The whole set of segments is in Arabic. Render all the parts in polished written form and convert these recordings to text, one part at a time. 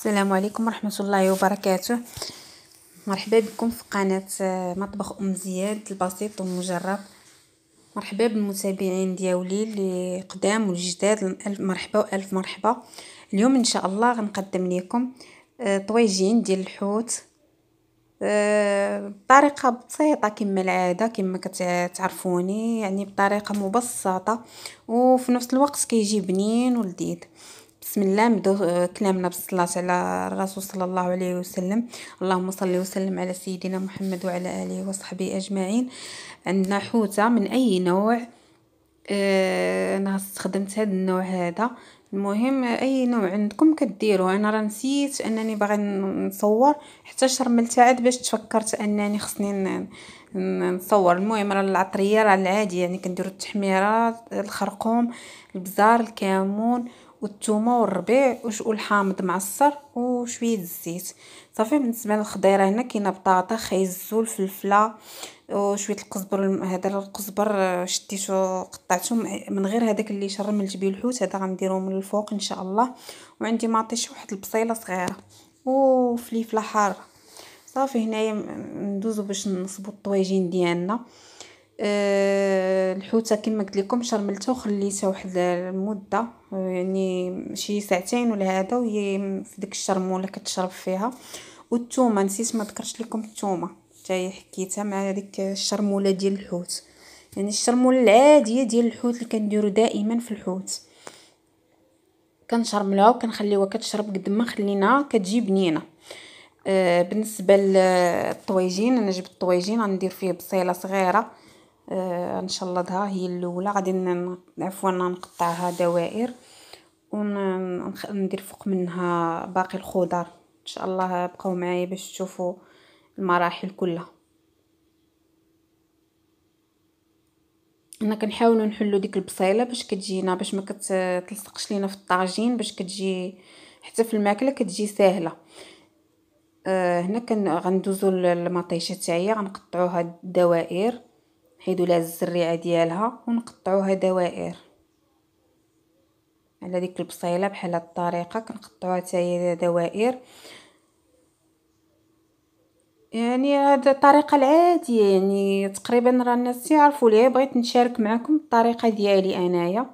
السلام عليكم ورحمة الله وبركاته. مرحبا بكم في قناة مطبخ زياد البسيط والمجرب. مرحبا بالمتابعين ديالي اللي قدام والجداد، الف مرحبا والف مرحبا. اليوم ان شاء الله غنقدم لكم طويجين ديال الحوت بطريقه بسيطه كما العاده، كما كتعرفوني، يعني بطريقه مبسطه وفي نفس الوقت كيجي بنين ولذيذ. بسم الله. نبداو كلامنا بالصلاه على الرسول صلى الله عليه وسلم. اللهم صل وسلم على سيدنا محمد وعلى اله وصحبه اجمعين. عندنا حوته من اي نوع، انا استخدمت هذا النوع هذا. المهم اي نوع عندكم كديروه. انا راه نسيت انني باغي نصور حتى شرملت عاد باش تفكرت انني خصني نصور. المهم راه العطريه راه العادي، يعني كنديروا التحميره، الخرقوم، البزار، الكمون والثومه والربيع والحامض معصر وشويه الزيت صافي. بالنسبه للخضيره هنا كاينه بطاطا، خيزو، الفلفله وشويه القزبر. هذا القزبر شديته قطعته من غير هذاك اللي شرملت به الحوت، هذا غنديروه من الفوق ان شاء الله. وعندي مطيشه واحد البصيله صغيره وفليفله حاره صافي. هنايا ندوزو باش نصبوا الطويجين ديالنا. الحوته كما قلت لكم شرملته وخليته واحد المده، يعني شي ساعتين ولا هذا، وهي في ديك الشرموله كتشرب فيها. والثومه نسيت ما ذكرت لكم الثومه حتى هي حكيتها مع هذيك الشرموله ديال الحوت، يعني الشرموله العاديه ديال الحوت اللي كنديروا دائما في الحوت. كنشرملوها وكنخليوها كتشرب قد ما خليناها كتجي بنينه. بالنسبه للطويجين، انا جبت الطويجين غندير فيه بصيله صغيره ان شاء الله. ها هي الاولى غادي عفوا نقطعها دوائر وندير فوق منها باقي الخضر. ان شاء الله بقاو معايا باش تشوفوا المراحل كلها. انا كنحاولوا نحلوا ديك البصيله باش كتجينا، باش ما كتلصقش لينا في الطاجين، باش كتجي حتى في الماكله كتجي سهله. هنا غندوزو المطيشه تاعي غنقطعوها دوائر، نحيدوا لها الزريعه ديالها ونقطعوها دوائر على ديك البصيله بحال هاد الطريقه. كنقطعوها حتى هي دوائر، يعني هذه الطريقه العاديه، يعني تقريبا راه الناس يعرفوا ليها. بغيت نشارك معكم الطريقه ديالي انايا،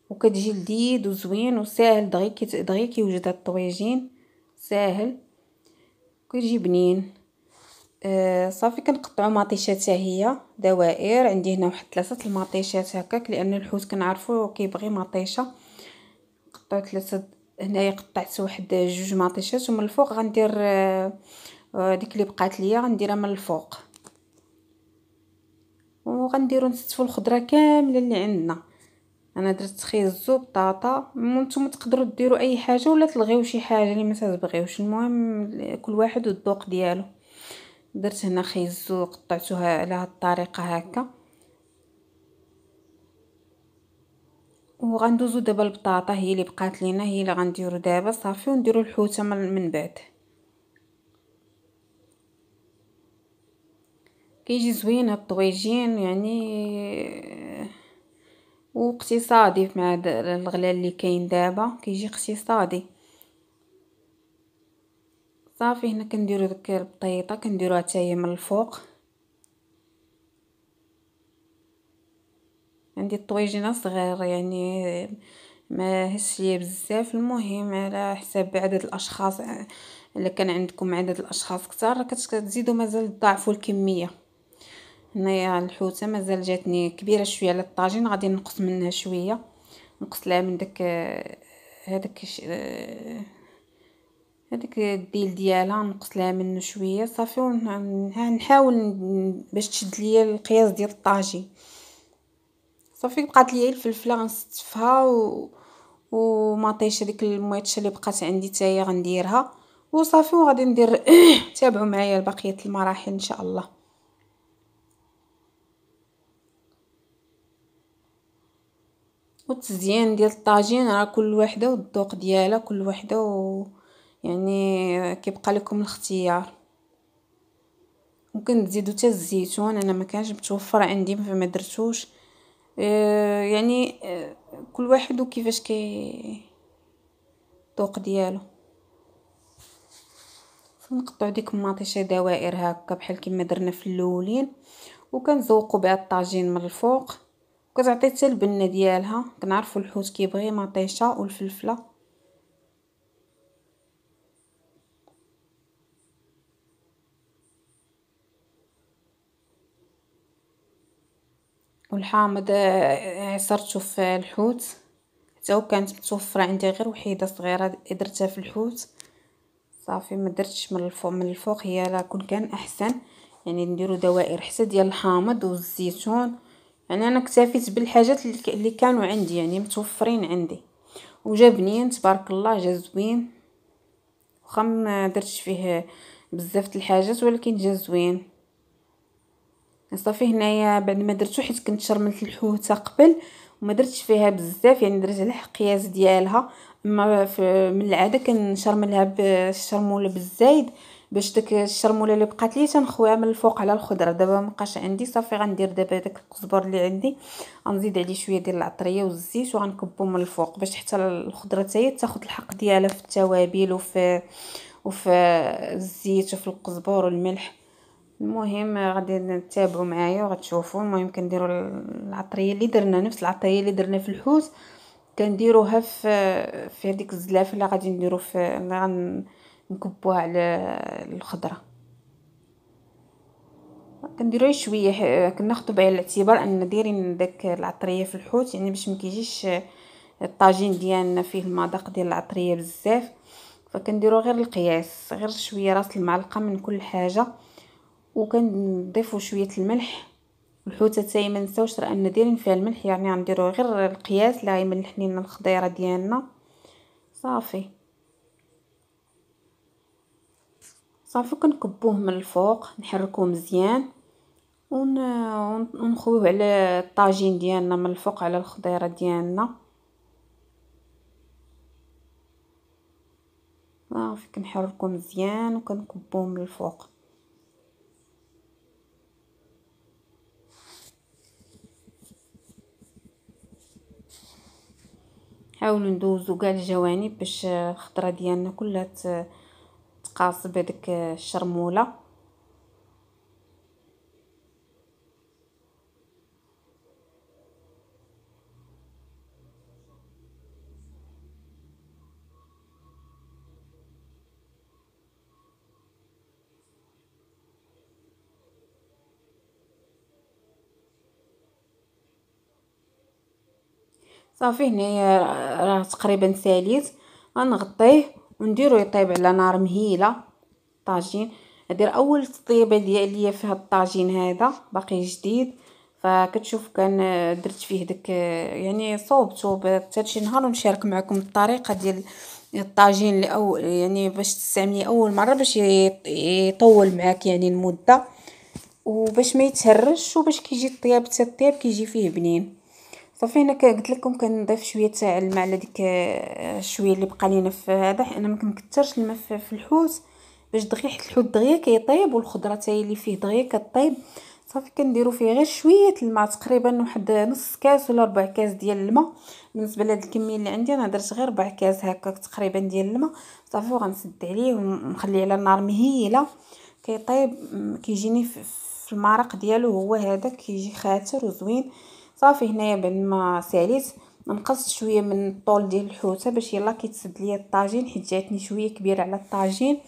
وكتجي لذيذ وزوين وساهل. دغيا كيوجد هاد الطويجين ساهل كيجي بنين. صافي كنقطعوا مطيشه حتى هي دوائر. عندي هنا واحد 3 المطيشات هكاك، لان الحوت كنعرفوا كيبغي مطيشه. قطعت 3. هنايا قطعت واحد 2 مطيشات، ومن الفوق غندير ديك اللي بقات ليا غنديرها من الفوق. وغنديروا نستفوا الخضره كامله اللي عندنا. انا درت خيزو، بطاطا، نتوما تقدروا ديروا اي حاجه ولا تلغيو شي حاجه اللي ما تبغيوش. المهم كل واحد والذوق ديالو. درت هنا خيزو قطعتوها على هاد الطريقه هكا. وغندوزو دابا البطاطا هي اللي بقات لينا، هي اللي غنديروا دابا صافي. ونديروا الحوته من بعد. كيجي زوين هاد الطويجين يعني، واقتصادي مع الغلا اللي كاين دابا، كيجي اقتصادي صافي. هنا كنديروا ديك البطيطه كنديروها حتى هي من الفوق. عندي الطويجينه صغير يعني ما هش ليا بزاف. المهم على حساب عدد الاشخاص، الا كان عندكم عدد الاشخاص كثار كتزيدوا مازال تضاعفوا الكميه. هنايا الحوته مازال جاتني كبيره شويه على الطاجين، غادي نقص منها شويه، نقص لها من داك هذيك الديل ديالها، نقص لها منه شويه صافي. ونحاول باش تشد ليا القياس ديال الطاجين صافي. بقات لي الفلفله غنستفها ومطيشه ديك الميطشه اللي بقات عندي حتى هي غنديرها وصافي. وغادي ندير تابعوا معايا بقيه المراحل ان شاء الله. والتزيين ديال الطاجين راه كل وحده والذوق ديالها، كل وحده يعني كيبقى لكم الاختيار. ممكن تزيدوا حتى الزيتون، انا ما كانش متوفر عندي فما درتوش. يعني كل واحد وكيفاش الذوق ديالو. نقطعو ديك المطيشه دوائر هكا بحال كيما درنا في الاولين، وكنزوقو بها الطاجين من الفوق، وكتعطي حتى البنه ديالها. كنعرفوا الحوت كيبغي مطيشه والفلفله. والحامض عصرته في الحوت، حتى هو كانت متوفره عندي غير وحيده صغيره درتها في الحوت صافي. ما درتش من الفوق، من الفوق هي لا كون كان احسن. يعني نديرو دوائر حتى ديال الحامض والزيتون. يعني انا اكتفيت بالحاجات اللي كانوا عندي، يعني متوفرين عندي، وجا بنين تبارك الله، جا زوين. واخا ما درتش فيه بزاف د الحاجات ولكن جا زوين صافي. هنايا بعد ما درتو حيت كنت شرملت الحوته قبل وما درتش فيها بزاف، يعني درت على القياس ديالها. اما من العاده كنشرملها بالشرموله بالزايد، باش داك الشرموله اللي بقات لي تنخويها من الفوق على الخضره. دابا مابقاش عندي صافي، غندير دابا داك القزبر اللي عندي، غنزيد عليه شويه ديال العطريه والزيت وغنكبو من الفوق باش حتى الخضره حتى هي تاخذ الحق ديالها في التوابل وفي الزيت وفي القزبر والملح. المهم غادي نتابعوا معايا وغتشوفوا. المهم كنديروا العطريه اللي درنا، نفس العطريه اللي درنا في الحوت كنديروها في هذيك الزلافه اللي غادي نديرو في اللي غنكبوها على الخضره. كنديروها شويه، كناخذوا بعين الاعتبار ان دايرين داك العطريه في الحوت، يعني باش ما كيجيش الطاجين ديالنا فيه المذاق ديال العطريه بزاف. فكنديروا غير القياس، غير شويه راس المعلقه من كل حاجه، وكنضيفوا شويه الملح. الحوته تاهي ما نساوش راه ان دايرين فيها الملح، يعني غنديروا غير القياس اللي غيملح لينا الخضيره ديالنا صافي. صافي كنكبوه من الفوق، نحركوه مزيان ونخويه على الطاجين ديالنا من الفوق على الخضيره ديالنا صافي. كنحركوه مزيان وكنكبوه من الفوق. حاولوا ندوزو كاع الجوانب باش الخضره ديالنا كلها تقاص بهذيك الشرموله. صافي هنايا راه تقريبا ساليت. غنغطيه ونديرو يطيب على نار مهيله. طاجين ندير اول تطيبه ديالي فيها الطاجين هذا باقي جديد، فكتشوف كان درت فيه داك يعني صوبته حتى شي نهار ونشارك معكم الطريقه ديال الطاجين او يعني باش تستعمليه اول مره باش يطول معاك يعني المده، وباش ما يتهرش وباش كيجي الطياب حتى الطياب كيجي فيه بنين. صافي هنا قلت لكم كنضيف شويه تاع الماء على ديك شويه اللي بقى لينا في هذا. انا ما كنكثرش الماء في الحوت باش دغيا حيت الحوت دغيا كيطيب والخضره حتى هي اللي فيه دغيا كطيب. صافي كنديروا فيه غير شويه الماء، تقريبا واحد نص كاس ولا ربع كاس ديال الماء. بالنسبه لهاد الكميه اللي عندي انا درت غير ربع كاس هكاك تقريبا ديال الماء صافي. وغنسد عليه ونخليه على النار مهيله كيطيب. كيجيني في المرق ديالو هو هذا كيجي خاتر وزوين صافي. هنايا بعد ما ساليت نقصت شويه من الطول ديال الحوته باش يلا كيتسد ليا الطاجين، حيت جاتني شويه كبيره على الطاجين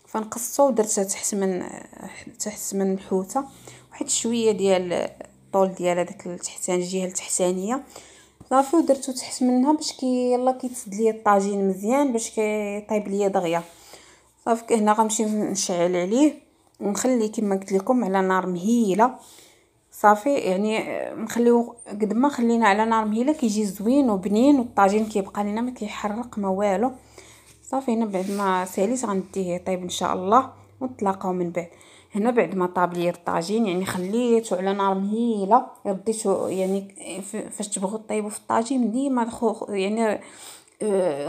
فنقصته ودرتها تحت من الحوته، وحيت شويه ديال الطول ديال هذاك التحتاني الجهه التحتانيه صافي. ودرتو تحت منها باش يلا كيتسد ليا الطاجين مزيان باش كيطيب ليا دغيا صافي. هنا غنمشي نشعل عليه ونخليه كما قلت لكم على نار مهيله صافي. يعني نخليو قد ما خلينا على نار مهيله كيجي زوين وبنين، والطاجين كيبقى لينا ما كيحرق ما والو صافي. هنا بعد ما ساليت غنديه يطيب ان شاء الله ونتلاقاو من بعد. هنا بعد ما طاب لي الطاجين يعني خليته على نار مهيله، رديته يعني فاش تبغوا طيبوا في الطاجين ديما يعني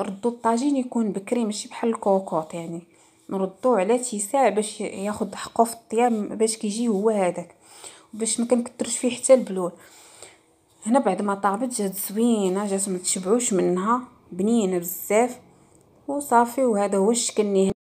ردوا الطاجين يكون بكري ماشي بحال الكوكوط، يعني نردوه على اتساع باش ياخذ حقه في الطياب باش كيجي هو هذاك، باش ما كنكثرش فيه حتى البلول. هنا بعد ما طابت جات زوينه، جات ما تشبعوش منها، بنينه بزاف وصافي. وهذا هو الشكل النهائي.